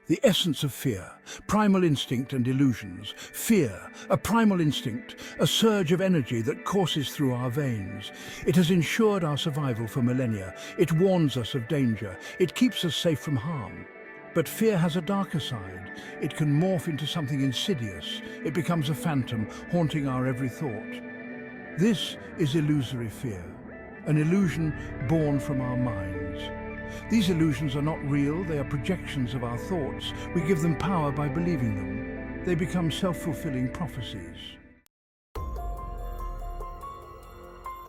The essence of fear, primal instinct and illusions. Fear, a primal instinct, a surge of energy that courses through our veins. It has ensured our survival for millennia. It warns us of danger. It keeps us safe from harm. But fear has a darker side. It can morph into something insidious. It becomes a phantom, haunting our every thought. This is illusory fear, an illusion born from our minds. These illusions are not real, they are projections of our thoughts. We give them power by believing them. They become self-fulfilling prophecies.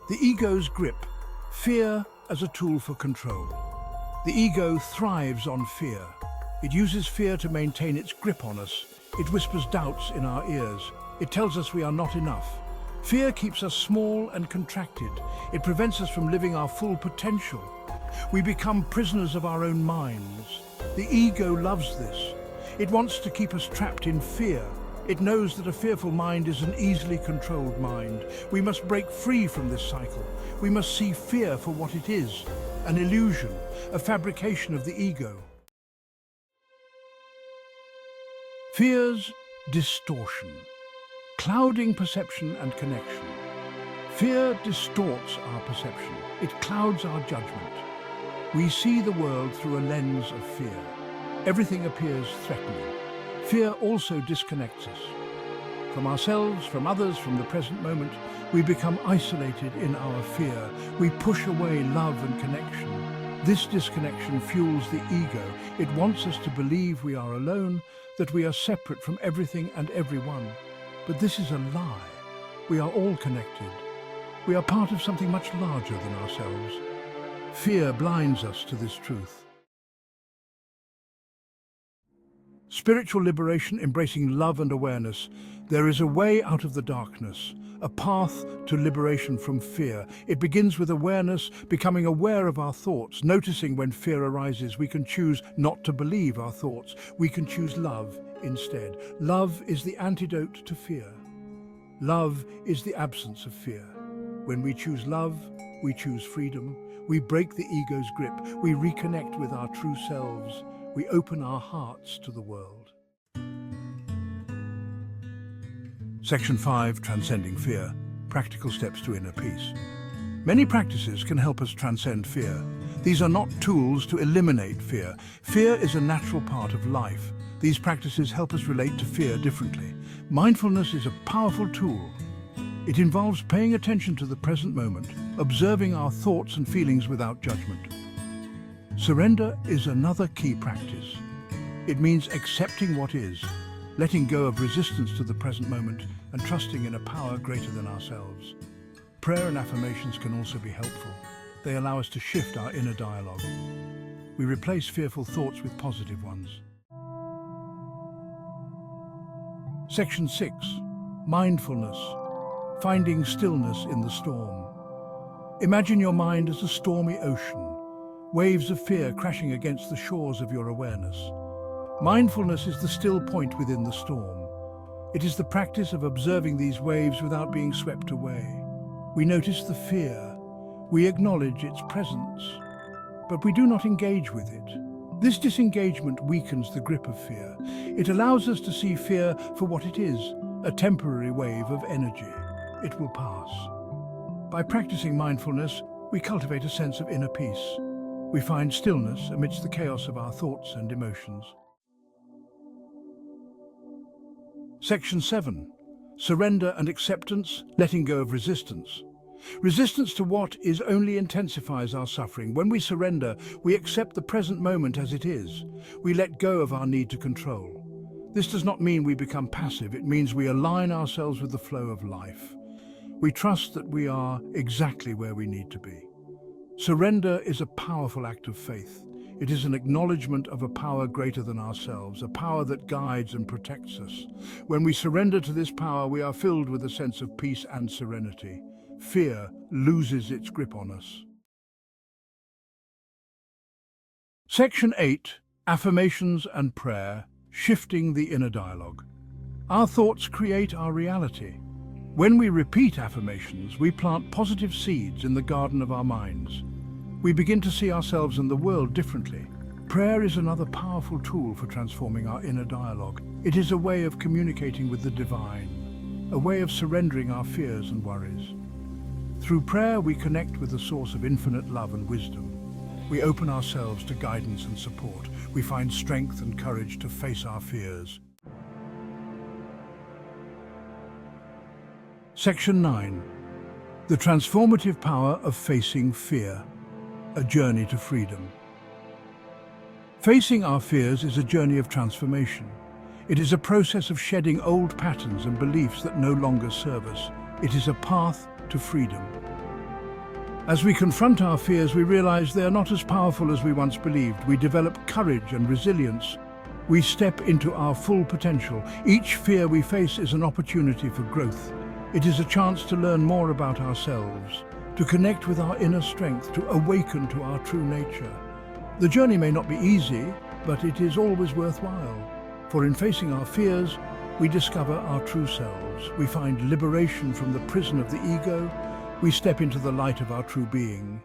The ego's grip, fear as a tool for control. The ego thrives on fear. It uses fear to maintain its grip on us. It whispers doubts in our ears. It tells us we are not enough. Fear keeps us small and contracted. It prevents us from living our full potential. We become prisoners of our own minds. The ego loves this. It wants to keep us trapped in fear. It knows that a fearful mind is an easily controlled mind. We must break free from this cycle. We must see fear for what it is, an illusion, a fabrication of the ego. Fear's distortion, clouding perception and connection. Fear distorts our perception. It clouds our judgment. We see the world through a lens of fear. Everything appears threatening. Fear also disconnects us. From ourselves, from others, from the present moment, we become isolated in our fear. We push away love and connection. This disconnection fuels the ego. It wants us to believe we are alone, that we are separate from everything and everyone. But this is a lie. We are all connected. We are part of something much larger than ourselves. Fear blinds us to this truth. Spiritual liberation, embracing love and awareness. There is a way out of the darkness, a path to liberation from fear. It begins with awareness, becoming aware of our thoughts. Noticing when fear arises, we can choose not to believe our thoughts. We can choose love instead. Love is the antidote to fear. Love is the absence of fear. When we choose love, we choose freedom. We break the ego's grip. We reconnect with our true selves. We open our hearts to the world. Section 5, Transcending Fear. Practical steps to inner peace. Many practices can help us transcend fear. These are not tools to eliminate fear. Fear is a natural part of life. These practices help us relate to fear differently. Mindfulness is a powerful tool. It involves paying attention to the present moment, observing our thoughts and feelings without judgment. Surrender is another key practice. It means accepting what is, letting go of resistance to the present moment, and trusting in a power greater than ourselves. Prayer and affirmations can also be helpful. They allow us to shift our inner dialogue. We replace fearful thoughts with positive ones. Section 6. Mindfulness. Finding stillness in the storm. Imagine your mind as a stormy ocean, waves of fear crashing against the shores of your awareness. Mindfulness is the still point within the storm. It is the practice of observing these waves without being swept away. We notice the fear, we acknowledge its presence, but we do not engage with it. This disengagement weakens the grip of fear. It allows us to see fear for what it is, a temporary wave of energy. It will pass. By practicing mindfulness, we cultivate a sense of inner peace. We find stillness amidst the chaos of our thoughts and emotions. Section 7. Surrender and acceptance, letting go of resistance. Resistance to what is only intensifies our suffering. When we surrender, we accept the present moment as it is. We let go of our need to control. This does not mean we become passive. It means we align ourselves with the flow of life. We trust that we are exactly where we need to be. Surrender is a powerful act of faith. It is an acknowledgement of a power greater than ourselves, a power that guides and protects us. When we surrender to this power, we are filled with a sense of peace and serenity. Fear loses its grip on us. Section 8. Affirmations and Prayer. Shifting the inner dialogue. Our thoughts create our reality. When we repeat affirmations, we plant positive seeds in the garden of our minds. We begin to see ourselves and the world differently. Prayer is another powerful tool for transforming our inner dialogue. It is a way of communicating with the divine, a way of surrendering our fears and worries. Through prayer, we connect with the source of infinite love and wisdom. We open ourselves to guidance and support. We find strength and courage to face our fears. Section 9. The transformative power of facing fear. A journey to freedom. Facing our fears is a journey of transformation. It is a process of shedding old patterns and beliefs that no longer serve us. It is a path to freedom. As we confront our fears, we realize they are not as powerful as we once believed. We develop courage and resilience. We step into our full potential. Each fear we face is an opportunity for growth. It is a chance to learn more about ourselves, to connect with our inner strength, to awaken to our true nature. The journey may not be easy, but it is always worthwhile. For in facing our fears, we discover our true selves. We find liberation from the prison of the ego. We step into the light of our true being.